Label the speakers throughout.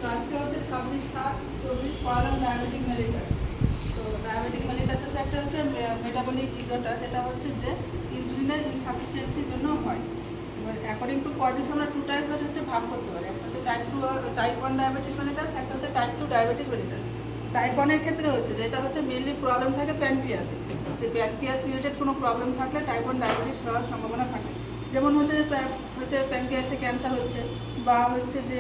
Speaker 1: তো আজকে হচ্ছে 26/7/24 পড়ালাম ডায়াবেটিক মেলিটাস। তো ডায়াবেটিক মেলিটাস হচ্ছে একটা হচ্ছে মেটাবলিক ডিসঅর্ডার, যেটা হচ্ছে যে ইনসুলিনের ইনসাফিসিয়েন্সির জন্য হয়। এবার অ্যাকর্ডিং টু কজেস আমরা টু টাইপ হচ্ছে ভাগ করতে পারি। একটা হচ্ছে টাইপ 1 ডায়াবেটিস মেলিটাস, একটা হচ্ছে টাইপ 2 ডায়াবেটিস মেলিটাস। টাইপ 1 এর ক্ষেত্রে হচ্ছে যেটা হচ্ছে মেনলি প্রবলেম থাকে প্যানক্রিয়াসে। যে প্যানক্রিয়াস রিলেটেড কোনো প্রবলেম থাকলে টাইপ 1 ডায়াবেটিস হওয়ার সম্ভাবনা থাকে। যেমন হচ্ছে যে প্যানক্রিয়াসে ক্যান্সার হচ্ছে, বা হচ্ছে যে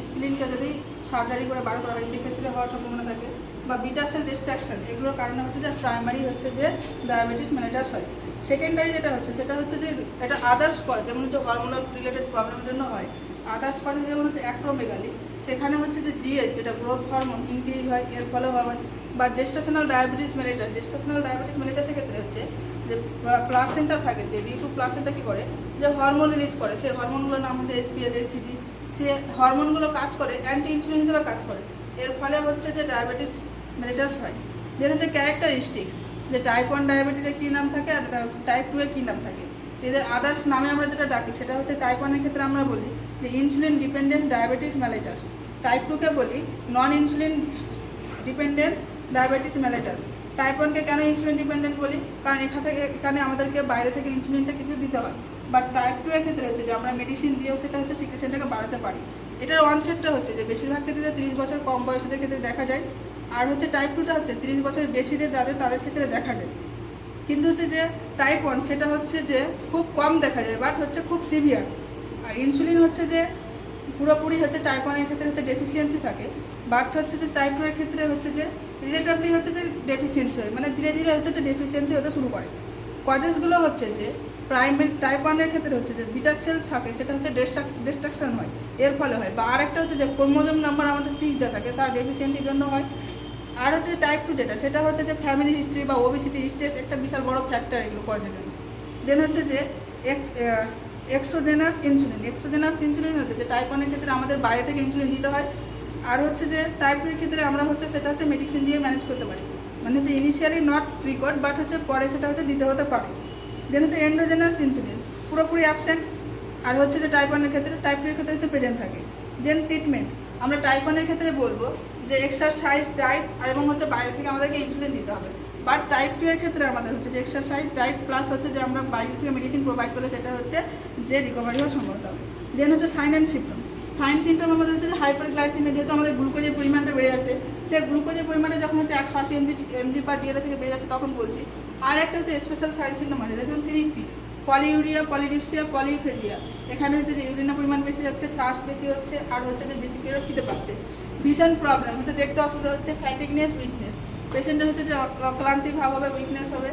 Speaker 1: স্প্লিনটা যদি সার্জারি করে বার করা হয় সেক্ষেত্রে হওয়ার সম্ভাবনা থাকে, বা বিটা সেল ডিস্ট্রাকশন, এগুলোর কারণে হচ্ছে যে প্রাইমারি হচ্ছে যে ডায়াবেটিস মেলিটাস হয়। সেকেন্ডারি যেটা হচ্ছে সেটা হচ্ছে যে এটা আদার্স কজ, যেমন হচ্ছে হরমোনাল রিলেটেড প্রবলেমের জন্য হয়। আদার্স কজে যেমন হচ্ছে অ্যাক্রোমেগালি, সেখানে হচ্ছে যে জিএইচ যেটা গ্রোথ হরমোন ইনক্রিজ হয়, এর ফলে হয়। বা জেস্টেশনাল ডায়াবেটিস মেলিটাসের ক্ষেত্রে হচ্ছে যে প্লাসেন্টা থাকে, যে ডি2 প্লাসেন্টা কী করে, যে হরমোন রিলিজ করে, সেই হরমোনগুলোর নাম হচ্ছে HPL HCG। সে হরমোনগুলো কাজ করে অ্যান্টি ইনসুলিন হিসেবে কাজ করে, এর ফলে হচ্ছে যে ডায়াবেটিস মেলিটাস হয়। যেটা হচ্ছে ক্যারেক্টারিস্টিক্স, যে টাইপ 1 ডায়াবেটিসের কী নাম থাকে আর টাইপ 2 এর কী নাম থাকে। এদের আদার্স নামে আমরা যেটা ডাকি সেটা হচ্ছে টাইপ 1 এর ক্ষেত্রে আমরা বলি যে insulin dependent diabetes mellitus, type 2 কে বলি non insulin dependence diabetes mellitus. Type 1কে কেন ইনসুলিন ডিপেন্ডেন্ট বলি, কারণ এখানে আমাদেরকে বাইরে থেকে ইনসুলিনটা কিছু দিতে হয়। বাট টাইপ 2 এর ক্ষেত্রে হচ্ছে যে আমরা মেডিসিন দিয়েও সেটা হচ্ছে সিক্রেশনটাকে বাড়াতে পারি। এটার ওয়ানসেটটা হচ্ছে যে বেশিরভাগ ক্ষেত্রে 30 বছর কম বয়সীদের ক্ষেত্রে দেখা যায়, আর হচ্ছে টাইপ 2টা হচ্ছে 30 বছর বেশিদের তাদের ক্ষেত্রে দেখা যায়। কিন্তু হচ্ছে যে টাইপ 1 সেটা হচ্ছে যে খুব কম দেখা যায়, বাট হচ্ছে খুব সিভিয়ার। আর ইনসুলিন হচ্ছে যে পুরোপুরি হচ্ছে টাইপ 1 এর ক্ষেত্রে হচ্ছে ডেফিসিয়েন্সি থাকে, বাট হচ্ছে যে টাইপ 2 এর ক্ষেত্রে হচ্ছে যে রিলেটিভলি হচ্ছে যে ডেফিসিয়েন্সি হয়, মানে ধীরে ধীরে হচ্ছে যে ডেফিসিয়েন্সি হতে শুরু করে। কজেসগুলো হচ্ছে যে প্রাইমারি টাইপ 1 এর ক্ষেত্রে হচ্ছে যে বিটা সেল থাকে, সেটা হচ্ছে ডিস্ট্রাকশন হয়, এর ফলে হয়। বা আরেকটা হচ্ছে যে ক্রোমোজোম নাম্বার আমাদের 6 দেওয়া থাকে, তার ডেফিসিয়েন্সির জন্য হয়। আর হচ্ছে টাইপ 2 যেটা, সেটা হচ্ছে যে ফ্যামিলি হিস্ট্রি বা ওবেসিটি হিস্ট্রি একটা বিশাল বড় ফ্যাক্টর এগুলো কজের জন্য। দেন হচ্ছে যে এক্সোজেনাস ইনসুলিন হচ্ছে যে টাইপ 1 এর ক্ষেত্রে আমাদের বাইরে থেকে ইনসুলিন দিতে হয়। আর হচ্ছে যে টাইপ 2 এর ক্ষেত্রে আমরা হচ্ছে সেটা হচ্ছে মেডিসিন দিয়ে ম্যানেজ করতে পারি, মানে হচ্ছে ইনিশিয়ালি নট রিকোয়ার্ড, বাট হচ্ছে পরে সেটা হচ্ছে দিতে হতে পারে। দেন হচ্ছে এন্ডোজেনাস ইনসুলিন পুরোপুরি অ্যাবসেন্ট, আর হচ্ছে যে টাইপ 1 এর ক্ষেত্রে, টাইপ 2 এর ক্ষেত্রে হচ্ছে প্রেজেন্ট থাকে। দেন ট্রিটমেন্ট আমরা টাইপ 1 এর ক্ষেত্রে বলবো যে এক্সারসাইজ, ডায়েট আর এবং হচ্ছে বাইরে থেকে আমাদেরকে ইনসুলিন দিতে হবে। বাট টাইপ 2 এর ক্ষেত্রে আমাদের হচ্ছে যে এক্সারসাইজ, ডায়েট প্লাস হচ্ছে যে আমরা বাইরে থেকে মেডিসিন প্রোভাইড করলে সেটা হচ্ছে যে রিকভারি হওয়ার সম্ভাবনা হবে। দেন হচ্ছে সাইন অ্যান্ড সিমটম আমাদের হচ্ছে যে হাইপারগ্লাইসেমিয়া, যেহেতু আমাদের গ্লুকোজের পরিমাণটা বেড়ে যাচ্ছে, সে গ্লুকোজের পরিমাণটা যখন হচ্ছে 180 mg/dl থেকে বেড়ে যাচ্ছে তখন বলছি। আর একটা হচ্ছে স্পেশাল সাইন সিমটম আছে, যেমন 3P, পলিউরিয়া, পলিডিপসিয়া, পলিফেজিয়া। এখানে হচ্ছে যে ইউরিনের পরিমাণ বেশি যাচ্ছে, থ্রাস্ট বেশি হচ্ছে, আর হচ্ছে যে বেশি করে খিদে পাচ্ছে। ভীষণ প্রবলেম হচ্ছে, দেখতে অসুবিধা হচ্ছে, ফ্যাটিকনেস, উইকনেস, পেশেন্টের হচ্ছে যে ক্লান্তি ভাব হবে, উইকনেস হবে।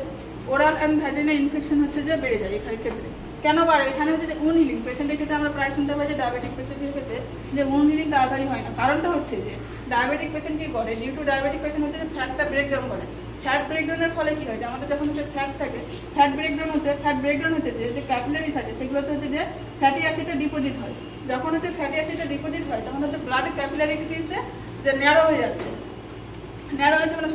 Speaker 1: ওরাল অ্যান্ড ভ্যাজিনাল ইনফেকশন হচ্ছে যে বেড়ে যায় এখানের ক্ষেত্রে। কেন বাড়ে? এখানে হচ্ছে যে উন হিলিং পেশেন্টের ক্ষেত্রে আমরা প্রায় শুনতে পাই যে ডায়াবেটিক পেশেন্টের ক্ষেত্রে যে উন হিলিং তাড়াতাড়ি হয় না। কারণটা হচ্ছে যে ডায়াবেটিক পেশেন্ট কী করে, ডিউ টু ডায়াবেটিক পেশেন্ট হচ্ছে যে ফ্যাটটা ব্রেকডাউন করে। ফ্যাট ব্রেকডাউনের ফলে কী হয় যে আমাদের যখন হচ্ছে ফ্যাট থাকে, ফ্যাট ব্রেকডাউন হচ্ছে যে ক্যাপিলারি থাকে, সেগুলোতে হচ্ছে যে ফ্যাটি অ্যাসিডটা ডিপোজিট হয়। যখন হচ্ছে ফ্যাটি অ্যাসিডটা ডিপোজিট হয় তখন হচ্ছে ব্লাডের ক্যাপিলারি হচ্ছে যে ন্যারো হয়ে যাচ্ছে, মানে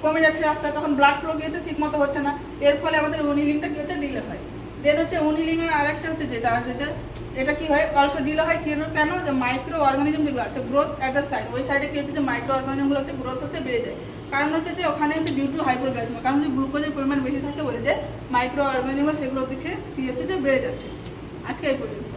Speaker 1: কমে যাচ্ছে রাস্তায়, তখন ব্লাড ফ্লো কী হচ্ছে ঠিক মতো হচ্ছে না, এর ফলে আমাদের উন হিলিংটা কী হচ্ছে ডিলে হয়। দেন হচ্ছে উন হিলিংয়ের আরেকটা হচ্ছে যেটা আছে যে এটা কি হয়, অলসো ডিলে হয় কেন, যে মাইক্রো অর্গানিজম যেগুলো আছে গ্রোথ অ্যাট দ্য সাইড, ওই সাইডে কী হচ্ছে যে মাইক্রো অর্গানিজমগুলো হচ্ছে গ্রোথ হচ্ছে বেড়ে যায়। কারণ হচ্ছে যে ওখানে হচ্ছে ডিউ টু হাইপারগ্লাইসেমিয়া, কারণ হচ্ছে গ্লুকোজের পরিমাণ বেশি থাকে বলে যে মাইক্রো অর্গানিজম সেগুলোর দিকে কী হচ্ছে যে বেড়ে যাচ্ছে। আজকে এই পর্যন্ত।